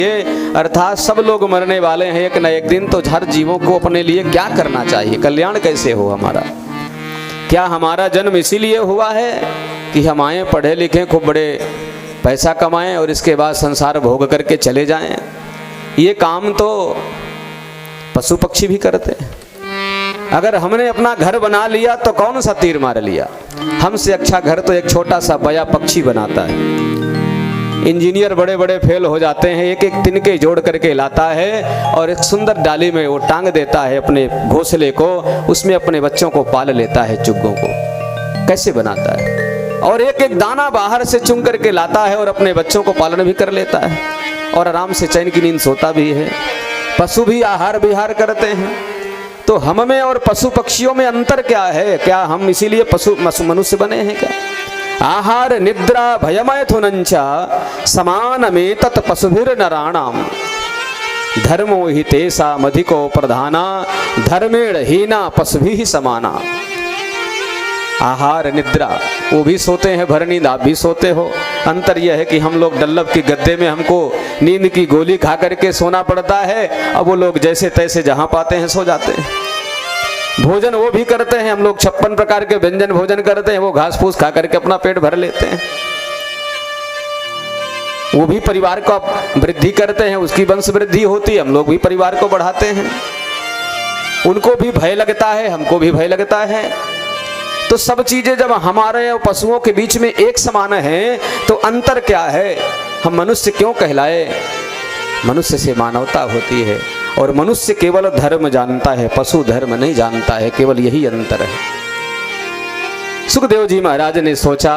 ये अर्थात सब लोग मरने वाले हैं एक न एक दिन, तो हर जीवों को अपने लिए क्या करना चाहिए, कल्याण कैसे हो हमारा। क्या हमारा जन्म इसीलिए हुआ है कि हम आए, पढ़े लिखें, खूब बड़े पैसा कमाएं और इसके बाद संसार भोग करके चले जाएं? ये काम तो पशु पक्षी भी करते हैं। अगर हमने अपना घर बना लिया तो कौन सा तीर मार लिया। हमसे अच्छा घर तो एक छोटा सा बया पक्षी बनाता है। इंजीनियर बड़े बड़े फेल हो जाते हैं, एक एक तिनके जोड़ करके लाता है और एक सुंदर डाली में वो टांग देता है अपने घोंसले को, उसमें अपने बच्चों को पाल लेता है, चुग्गों को कैसे बनाता है। और एक एक दाना बाहर से चुन करके लाता है और अपने बच्चों को पालन भी कर लेता है और आराम से चैन की नींद सोता भी है। पशु भी आहार विहार करते हैं। तो हम में और पशु पक्षियों में अंतर क्या है? क्या हम इसीलिए पशु मनुष्य बने हैं क्या? आहार निद्रा भयमैथुनञ्च समानमेतत् पशुभिर्नराणाम् धर्मो हि तेषामधिको प्रधाना धर्मेण हीना पशुभिः समाना। आहार निद्रा, वो भी सोते हैं भर नींद, आप भी सोते हो। अंतर यह है कि हम लोग डल्लब की गद्दे में हमको नींद की गोली खा करके सोना पड़ता है, अब वो लोग जैसे तैसे जहां पाते हैं सो जाते हैं। भोजन वो भी करते हैं, हम लोग 56 प्रकार के व्यंजन भोजन करते हैं, वो घास फूस खा करके अपना पेट भर लेते हैं। वो भी परिवार का वृद्धि करते हैं, उसकी वंश वृद्धि होती है, हम लोग भी परिवार को बढ़ाते हैं। उनको भी भय लगता है, हमको भी भय लगता है। तो सब चीजें जब हमारे और पशुओं के बीच में एक समान है तो अंतर क्या है? हम मनुष्य क्यों कहलाए? मनुष्य से मानवता होती है और मनुष्य केवल धर्म जानता है, पशु धर्म नहीं जानता है, केवल यही अंतर है। सुखदेव जी महाराज ने सोचा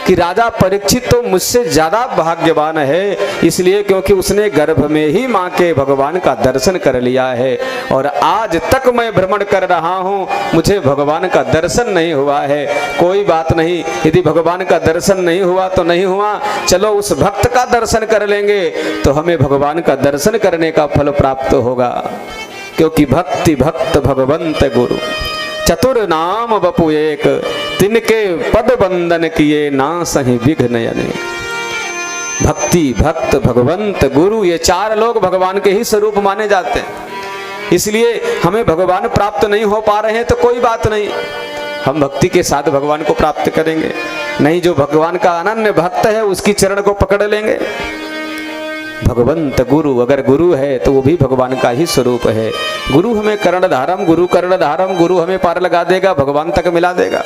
कि राजा परीक्षित तो मुझसे ज्यादा भाग्यवान है, इसलिए क्योंकि उसने गर्भ में ही माँ के भगवान का दर्शन कर लिया है और आज तक मैं भ्रमण कर रहा हूँ, मुझे भगवान का दर्शन नहीं हुआ है। कोई बात नहीं, यदि भगवान का दर्शन नहीं हुआ तो नहीं हुआ, चलो उस भक्त का दर्शन कर लेंगे तो हमें भगवान का दर्शन करने का फल प्राप्त होगा। क्योंकि भक्ति भक्त भगवंत गुरु चतुर नाम बपु एक, तिनके पद बंदन किए ना सही विघ्न अनेक। भक्ति भक्त भगवंत गुरु, ये चार लोग भगवान के ही स्वरूप माने जाते हैं। इसलिए हमें भगवान प्राप्त नहीं हो पा रहे हैं तो कोई बात नहीं, हम भक्ति के साथ भगवान को प्राप्त करेंगे। नहीं, जो भगवान का अनन्य भक्त है उसकी चरण को पकड़ लेंगे। भगवंत गुरु, अगर गुरु है तो वो भी भगवान का ही स्वरूप है। गुरु हमें कर्णधारम, गुरु कर्णधारम, गुरु हमें पार लगा देगा, भगवान तक मिला देगा।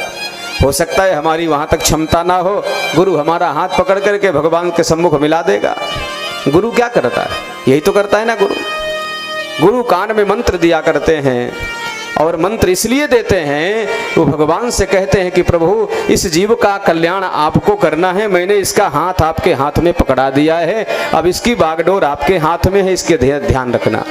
हो सकता है हमारी वहां तक क्षमता ना हो, गुरु हमारा हाथ पकड़ करके भगवान के सम्मुख मिला देगा। गुरु क्या करता है? यही तो करता है ना गुरु। गुरु कान में मंत्र दिया करते हैं और मंत्र इसलिए देते हैं, वो भगवान से कहते हैं कि प्रभु इस जीव का कल्याण आपको करना है, मैंने इसका हाथ आपके हाथ में पकड़ा दिया है, अब इसकी बागडोर आपके हाथ में है, इसके ध्यान रखना।